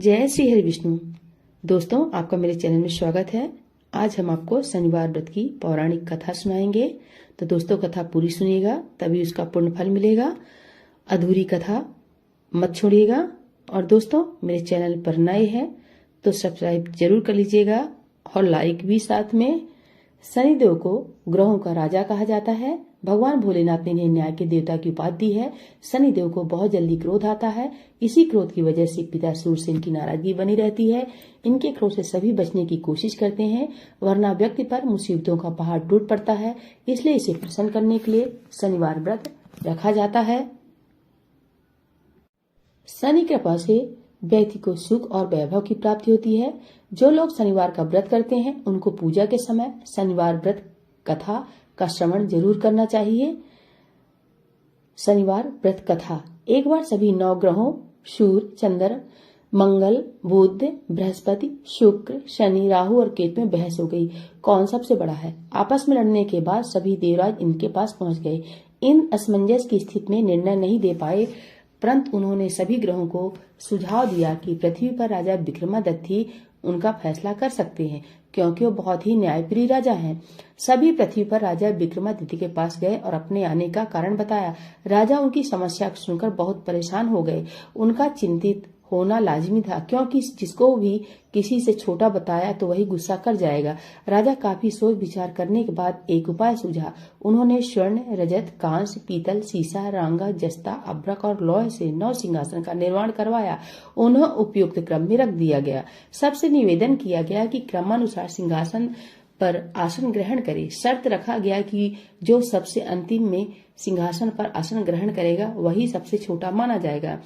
जय श्री हरि विष्णु। दोस्तों, आपका मेरे चैनल में स्वागत है। आज हम आपको शनिवार व्रत की पौराणिक कथा सुनाएंगे। तो दोस्तों, कथा पूरी सुनिएगा, तभी उसका पूर्ण फल मिलेगा। अधूरी कथा मत छोड़िएगा। और दोस्तों, मेरे चैनल पर नए हैं तो सब्सक्राइब जरूर कर लीजिएगा और लाइक भी साथ में। शनिदेव को ग्रहों का राजा कहा जाता है। भगवान भोलेनाथ ने इन्हें न्याय के देवता की उपाधि दी है। शनिदेव को बहुत जल्दी क्रोध आता है। इसी क्रोध की वजह से पिता सूर्यसेन की नाराजगी बनी रहती है। इनके क्रोध से सभी बचने की कोशिश करते हैं, वरना व्यक्ति पर मुसीबतों का पहाड़ टूट पड़ता है। इसलिए इसे प्रसन्न करने के लिए शनिवार व्रत रखा जाता है। शनि कृपा से व्यक्ति को सुख और वैभव की प्राप्ति होती है। जो लोग शनिवार का व्रत करते हैं उनको पूजा के समय शनिवार व्रत कथा का श्रवण जरूर करना चाहिए। शनिवार व्रत कथा। एक बार सभी 9 ग्रहों सूर्य, चंद्र, मंगल, बुध, बृहस्पति, शुक्र, शनि, राहु और केतु में बहस हो गई, कौन सबसे बड़ा है। आपस में लड़ने के बाद सभी देवराज इनके पास पहुंच गए। इन असमंजस की स्थिति में निर्णय नहीं दे पाए, परंतु उन्होंने सभी ग्रहों को सुझाव दिया कि पृथ्वी पर राजा विक्रमादित्य ही उनका फैसला कर सकते हैं, क्योंकि वो बहुत ही न्यायप्रिय राजा हैं। सभी पृथ्वी पर राजा विक्रमादित्य के पास गए और अपने आने का कारण बताया। राजा उनकी समस्या सुनकर बहुत परेशान हो गए। उनका चिंतित होना लाजमी था, क्योंकि जिसको भी किसी से छोटा बताया तो वही गुस्सा कर जाएगा। राजा काफी सोच विचार करने के बाद एक उपाय सूझा। उन्होंने स्वर्ण, रजत, कांस्य, पीतल, सीसा, रांगा, जस्ता, अभ्रक और लौह से 9 सिंहासन का निर्माण करवाया। उन्हें उपयुक्त क्रम में रख दिया गया। सबसे निवेदन किया गया कि क्रमानुसार सिंहासन पर आसन ग्रहण करे। शर्त रखा गया कि जो सबसे अंतिम में सिंहासन पर आसन ग्रहण करेगा वही सबसे छोटा माना जाएगा,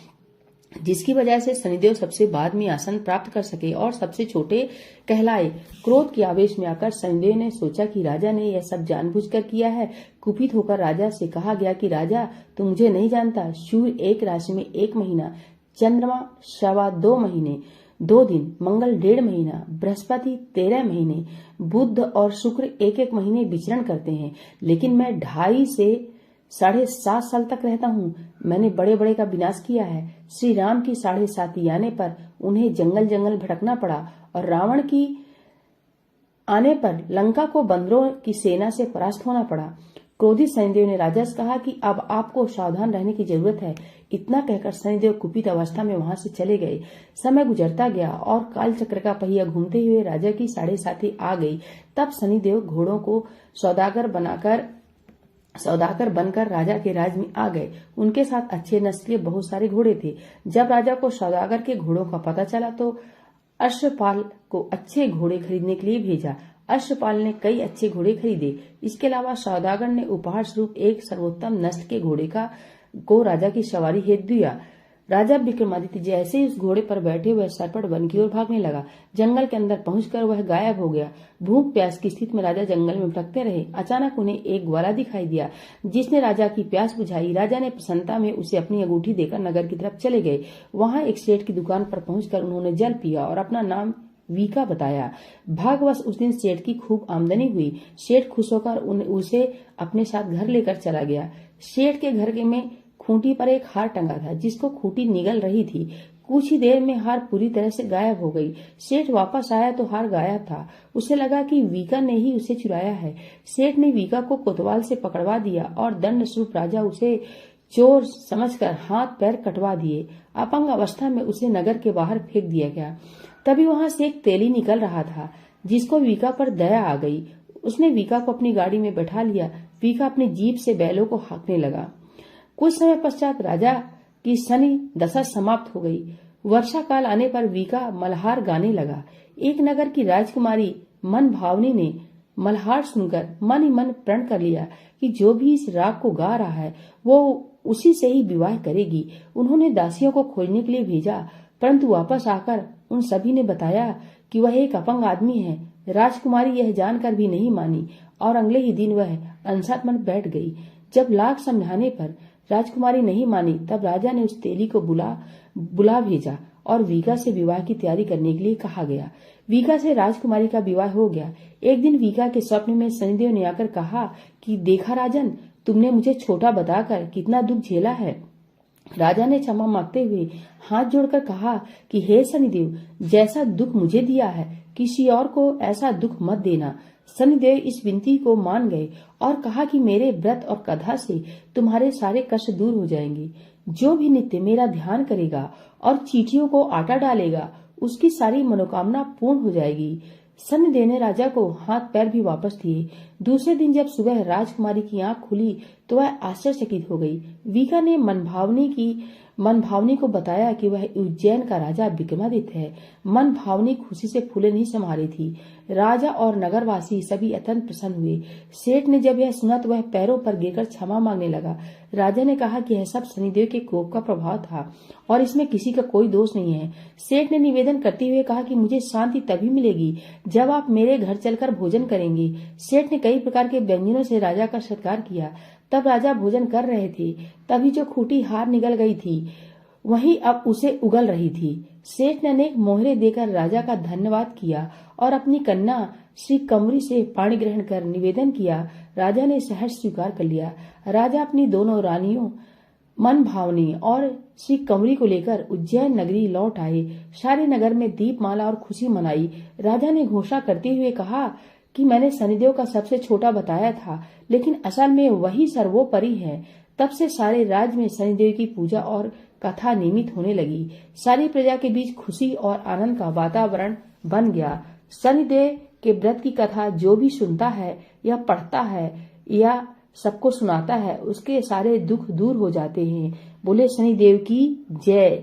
जिसकी वजह से शनिदेव सबसे बाद में आसन प्राप्त कर सके और सबसे छोटे कहलाए। क्रोध के आवेश में आकर शनिदेव ने सोचा कि राजा ने यह सब जानबूझकर किया है। कुपित होकर राजा से कहा गया कि राजा, तुम मुझे नहीं जानता। सूर्य एक राशि में 1 महीना, चंद्रमा 2.25 महीने 2 दिन, मंगल 1.5 महीना, बृहस्पति 13 महीने, बुध और शुक्र 1-1 महीने विचरण करते हैं। लेकिन मैं 2.5 से 7.5 साल तक रहता हूँ। मैंने बड़े बड़े का विनाश किया है। श्री राम की 7.5 आने पर उन्हें जंगल जंगल भटकना पड़ा और रावण की आने पर लंका को बंदरों की सेना से परास्त होना पड़ा। क्रोधित शनिदेव ने राजा से कहा कि अब आपको सावधान रहने की जरूरत है। इतना कहकर शनिदेव कुपित अवस्था में वहां से चले गए। समय गुजरता गया और काल चक्र का पहिया घूमते हुए राजा की 7.5 आ गई। तब शनिदेव घोड़ों को सौदागर बनकर राजा के राज में आ गए। उनके साथ अच्छे नस्ल के बहुत सारे घोड़े थे। जब राजा को सौदागर के घोड़ों का पता चला तो अश्वपाल को अच्छे घोड़े खरीदने के लिए भेजा। अश्वपाल ने कई अच्छे घोड़े खरीदे। इसके अलावा सौदागर ने उपहार स्वरूप एक सर्वोत्तम नस्ल के घोड़े को राजा की सवारी हेतु दिया। राजा विक्रमादित्य जैसे ही उस घोड़े पर बैठे हुए सरपट वन की ओर भागने लगा। जंगल के अंदर पहुंचकर वह गायब हो गया। भूख प्यास की स्थिति में राजा जंगल में भटकते रहे। अचानक उन्हें एक ग्वाला दिखाई दिया, जिसने राजा की प्यास बुझाई। राजा ने प्रसन्नता में उसे अपनी अंगूठी देकर नगर की तरफ चले गए। वहां एक सेठ की दुकान पर पहुंचकर उन्होंने जल पिया और अपना नाम वीका बताया। भाग्यवश उस दिन सेठ की खूब आमदनी हुई। सेठ खुश होकर उसे अपने साथ घर लेकर चला गया। सेठ के घर में खूंटी पर एक हार टंगा था, जिसको खूंटी निगल रही थी। कुछ ही देर में हार पूरी तरह से गायब हो गई। सेठ वापस आया तो हार गायब था। उसे लगा कि वीका ने ही उसे चुराया है। सेठ ने वीका को कोतवाल से पकड़वा दिया और दंड स्वरूप राजा उसे चोर समझकर हाथ पैर कटवा दिए। अपंग अवस्था में उसे नगर के बाहर फेंक दिया गया। तभी वहां से एक तेली निकल रहा था, जिसको वीका पर दया आ गई। उसने वीका को अपनी गाड़ी में बैठा लिया। वीका अपनी जीप से बैलों को हाँकने लगा। कुछ समय पश्चात राजा की शनि दशा समाप्त हो गई। वर्षा काल आने पर वीका मल्हार गाने लगा। एक नगर की राजकुमारी मन भावनी ने मल्हार सुनकर मन ही मन प्रण कर लिया कि जो भी इस राग को गा रहा है वो उसी से ही विवाह करेगी। उन्होंने दासियों को खोजने के लिए भेजा, परंतु वापस आकर उन सभी ने बताया कि वह एक अपंग आदमी है। राजकुमारी यह जानकर भी नहीं मानी और अगले ही दिन वह अनशा मन बैठ गई। जब लाख समझाने पर राजकुमारी नहीं मानी, तब राजा ने उस तेली को बुला भेजा और वीका से विवाह की तैयारी करने के लिए कहा गया। वीका से राजकुमारी का विवाह हो गया। एक दिन वीका के स्वप्न में शनिदेव ने आकर कहा कि देखा राजन, तुमने मुझे छोटा बताकर कितना दुख झेला है। राजा ने क्षमा मांगते हुए हाथ जोड़कर कहा कि हे शनिदेव, जैसा दुख मुझे दिया है किसी और को ऐसा दुख मत देना। शनिदेव इस विनती को मान गए और कहा कि मेरे व्रत और कथा से तुम्हारे सारे कष्ट दूर हो जाएंगे। जो भी नित्य मेरा ध्यान करेगा और चींटियों को आटा डालेगा उसकी सारी मनोकामना पूर्ण हो जाएगी। शनिदेव ने राजा को हाथ पैर भी वापस दिए। दूसरे दिन जब सुबह राजकुमारी की आंख खुली तो वह आश्चर्यचकित हो गई। वीका ने मनभावनी को बताया कि वह उज्जैन का राजा विक्रमादित्य है। मनभावनी खुशी से फूले नहीं समा रही थी। राजा और नगरवासी सभी अत्यंत प्रसन्न हुए। सेठ ने जब यह सुना तो वह पैरों पर गिरकर क्षमा मांगने लगा। राजा ने कहा कि यह सब शनिदेव के कोप का प्रभाव था और इसमें किसी का कोई दोष नहीं है। सेठ ने निवेदन करते हुए कहा कि मुझे शांति तभी मिलेगी जब आप मेरे घर चलकर भोजन करेंगे। सेठ ने कई प्रकार के व्यंजनों से राजा का सत्कार किया। तब राजा भोजन कर रहे थे, तभी जो खूंटी हार निकल गई थी वही अब उसे उगल रही थी। सेठ ने अनेक मोहरे देकर राजा का धन्यवाद किया और अपनी कन्या श्री कंवरी से पाणी ग्रहण कर निवेदन किया। राजा ने सहर्ष स्वीकार कर लिया। राजा अपनी दोनों रानियों मनभावनी और श्री कंवरी को लेकर उज्जैन नगरी लौट आए। सारे नगर में दीपमाला और खुशी मनाई। राजा ने घोषणा करते हुए कहा कि मैंने शनिदेव का सबसे छोटा बताया था, लेकिन असल में वही सर्वोपरि है। तब से सारे राज्य में शनिदेव की पूजा और कथा नियमित होने लगी। सारी प्रजा के बीच खुशी और आनंद का वातावरण बन गया। शनिदेव के व्रत की कथा जो भी सुनता है या पढ़ता है या सबको सुनाता है उसके सारे दुख दूर हो जाते हैं। बोले शनिदेव की जय।